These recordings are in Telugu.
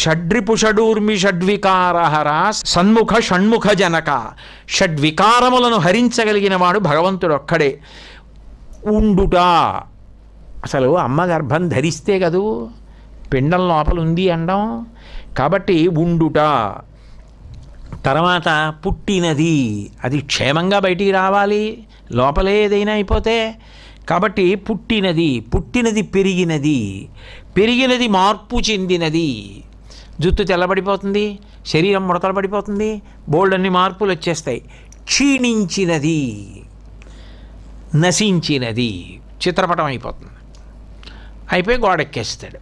షడ్రిపుషడూర్మి షడ్వికారహర సన్ముఖ షణ్ముఖ జనక. షడ్వికారములను హరించగలిగిన వాడు భగవంతుడు ఒక్కడే. ఉండుట, అసలు అమ్మ గర్భం ధరిస్తే కదూ పిండం లోపల ఉంది అండం. కాబట్టి ఉండుట. తర్వాత పుట్టినది, అది క్షేమంగా బయటికి రావాలి, లోపలే ఏదైనా అయిపోతే. కాబట్టి పుట్టినది, పుట్టినది పెరిగినది, పెరిగినది మార్పు చెందినది. జుట్టు తెల్లబడిపోతుంది, శరీరం ముడతలు పడిపోతుంది, బోల్డ్ అన్ని మార్పులు వచ్చేస్తాయి. క్షీణించినది, నశించినది, చిత్రపటం అయిపోతుంది. అయిపోయి గోడెక్కేస్తాడు.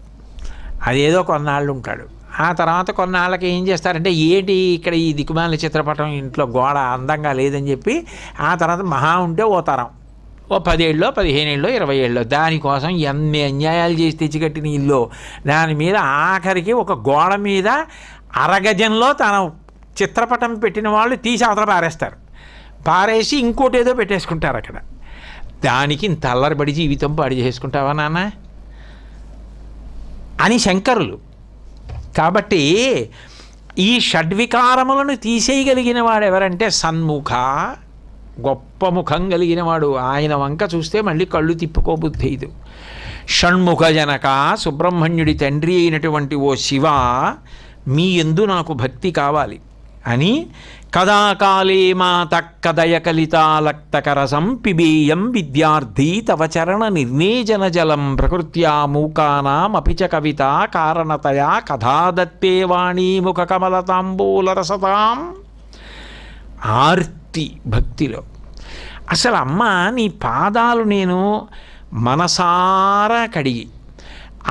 అదేదో కొన్నాళ్ళు ఉంటాడు. ఆ తర్వాత కొన్నాళ్ళకి ఏం చేస్తారంటే ఏంటి ఇక్కడ ఈ దిక్కుమాల చిత్రపటం ఇంట్లో గోడ అందంగా లేదని చెప్పి ఆ తర్వాత మహా ఉంటే ఓ తరం, ఓ 10 ఏళ్ళలో 15 ఏళ్ళలో 20 ఏళ్ళలో దానికోసం ఎన్ని అన్యాయాలు చేసి తెచ్చికట్టిన ఇల్లు, దాని మీద ఆఖరికి ఒక గోడ మీద అరగజంలో తన చిత్రపటం పెట్టిన వాళ్ళు తీసి అవతల పారేస్తారు. పారేసి ఇంకోటి ఏదో పెట్టేసుకుంటారు అక్కడ. దానికి ఇంత అల్లరిబడి జీవితం పాడు చేసుకుంటావా నాన్న అని శంకరులు. కాబట్టి ఈ షడ్వికారములను తీసేయగలిగిన వాడు ఎవరంటే సన్ముఖ, గొప్ప ముఖం కలిగిన వాడు. ఆయన వంక చూస్తే మళ్ళీ కళ్ళు తిప్పుకోబుద్ధేదు. షణ్ముఖ జనక, సుబ్రహ్మణ్యుడి తండ్రి అయినటువంటి ఓ శివ, మీ యందు నాకు భక్తి కావాలి అని కదాకాలే మాత కదయ కలితాలక్తకరసం పిబేయం విద్యార్థి తవ చరణ నిర్నేజన జలం ప్రకృత్యా మూకానామపి చ కవిత కారణతయా కథాదత్తే వాణీ ముఖ కమలతాంబూలరసతాం. ఆర్తి భక్తిలో. అసలు అమ్మ నీ పాదాలు నేను మనసారా కడిగి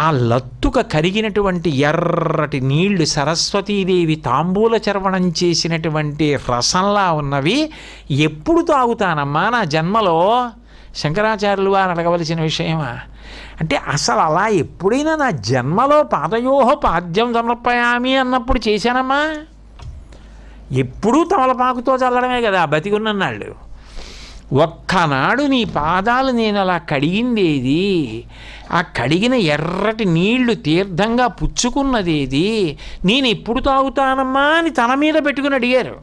ఆ లత్తుక కరిగినటువంటి ఎర్రటి నీళ్లు సరస్వతీదేవి తాంబూల చర్వణం చేసినటువంటి రసంలా ఉన్నవి ఎప్పుడు తాగుతానమ్మా నా జన్మలో? శంకరాచార్యులు వారు అడగవలసిన విషయమా? అంటే అసలు అలా ఎప్పుడైనా నా జన్మలో పాదయోహ పాద్యం సమర్పయామి అన్నప్పుడు చేశానమ్మా? ఎప్పుడూ తమలపాకుతో చల్లడమే కదా బతికున్నన్నాళ్ళు. ఒక్కనాడు నీ పాదాలు నేను అలా కడిగిందేది, ఆ కడిగిన ఎర్రటి నీళ్లు తీర్థంగా పుచ్చుకున్నదేది, నేను ఎప్పుడు తాగుతానమ్మా అని తన మీద పెట్టుకుని అడిగారు.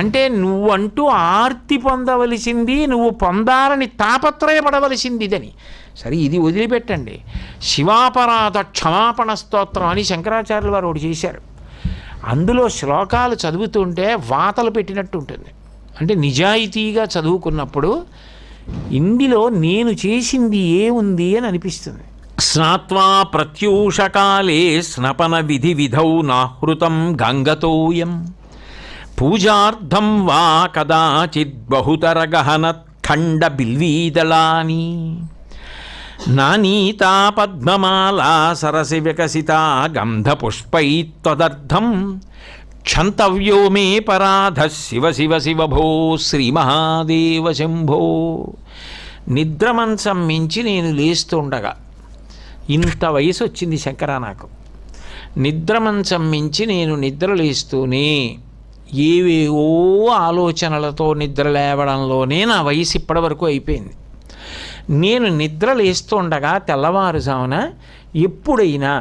అంటే నువ్వంటూ ఆర్తి పొందవలసింది, నువ్వు పొందాలని తాపత్రయపడవలసింది ఇదని. సరే ఇది వదిలిపెట్టండి. శివాపరాధ క్షమాపణ స్తోత్రం అని శంకరాచార్యులు వారు ఒకటి చేశారు. అందులో శ్లోకాలు చదువుతుంటే వాతలు పెట్టినట్టు ఉంటుంది. అంటే నిజాయితీగా చదువుకున్నప్పుడు ఇందులో నేను చేసింది ఏముంది అని అనిపిస్తుంది. స్నాత్వా ప్రత్యూషకాలే స్నపన విధి విధౌ నాహృతం గంగతోయం పూజార్థం వా కదాచిద్ బహుతర గహన ఖండ బిల్వీదళాని నానీతా పద్మమాలా సరసి వికసితా గంధపుష్పై త్వదర్థం క్షంతవ్యో మే పరాధ శివ శివ శివ భో శ్రీ మహాదేవ శంభో. నిద్రమంచం మించి నేను లేస్తుండగా, ఇంత వయసు వచ్చింది శంకరా నాకు, నిద్రమంచం మించి నేను నిద్ర లేస్తూనే ఏవేవో ఆలోచనలతో నిద్ర లేవడంలోనే నా వయసు ఇప్పటివరకు అయిపోయింది. నేను నిద్ర లేస్తుండగా తెల్లవారుజామున ఎప్పుడైనా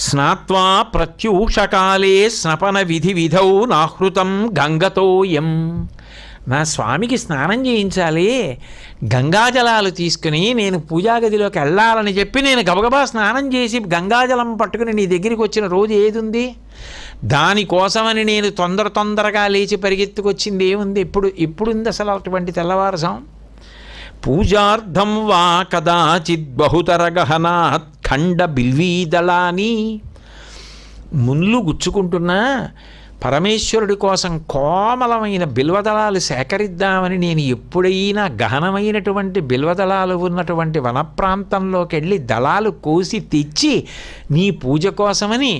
స్నాత్వా ప్రత్యూషకాలే స్నపన విధి విధౌ నాహృతం గంగతోయం, నా స్వామికి స్నానం చేయించాలి, గంగాజలాలు తీసుకుని నేను పూజాగదిలోకి వెళ్ళాలని చెప్పి నేను గబగబా స్నానం చేసి గంగాజలం పట్టుకుని నీ దగ్గరికి వచ్చిన రోజు ఏది ఉంది? దానికోసమని నేను తొందరగా లేచి పరిగెత్తుకొచ్చింది ఏముంది? ఎప్పుడుంది అసలు అటువంటి తెల్లవారుజాం? పూజార్థం వా కదాచిద్ బహుతర గహనాత్ ఖండ బిల్వీదళాని. ముళ్ళు గుచ్చుకుంటున్నా పరమేశ్వరుడి కోసం కోమలమైన బిల్వదళాలు సేకరిద్దామని నేను ఎప్పుడైనా గహనమైనటువంటి బిల్వదళాలు ఉన్నటువంటి వన ప్రాంతంలోకి వెళ్ళి దళాలు కోసి తెచ్చి నీ పూజ కోసమని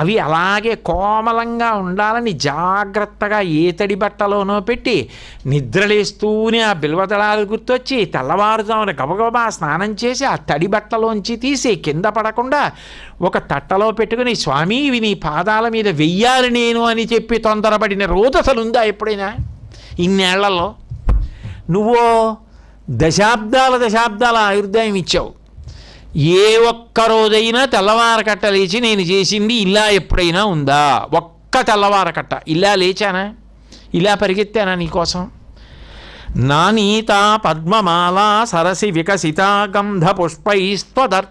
అవి అలాగే కోమలంగా ఉండాలని జాగ్రత్తగా ఏ తడి బట్టలోనో పెట్టి నిద్రలేస్తూనే ఆ బిల్వదళాలు గుర్తొచ్చి తెల్లవారుజామున గబగబా స్నానం చేసి ఆ తడి బట్టలోంచి తీసి కింద పడకుండా ఒక తట్టలో పెట్టుకుని స్వామి ఇవి నీ పాదాల మీద వెయ్యాలి నేను అని చెప్పి తొందరపడిన రోజు అసలు ఉందా ఎప్పుడైనా ఇన్నేళ్లలో? నువ్వు దశాబ్దాల ఆయుర్దాయం ఇచ్చావు, ఏ ఒక్క రోజైనా తెల్లవారకట్ట లేచి నేను చేసింది ఇలా ఎప్పుడైనా ఉందా? ఒక్క తెల్లవారకట్ట ఇలా లేచానా? ఇలా పరిగెత్తానా నీకోసం? నానీత పద్మమాల సరసి వికసిత గంధ పుష్పైస్త్వదర్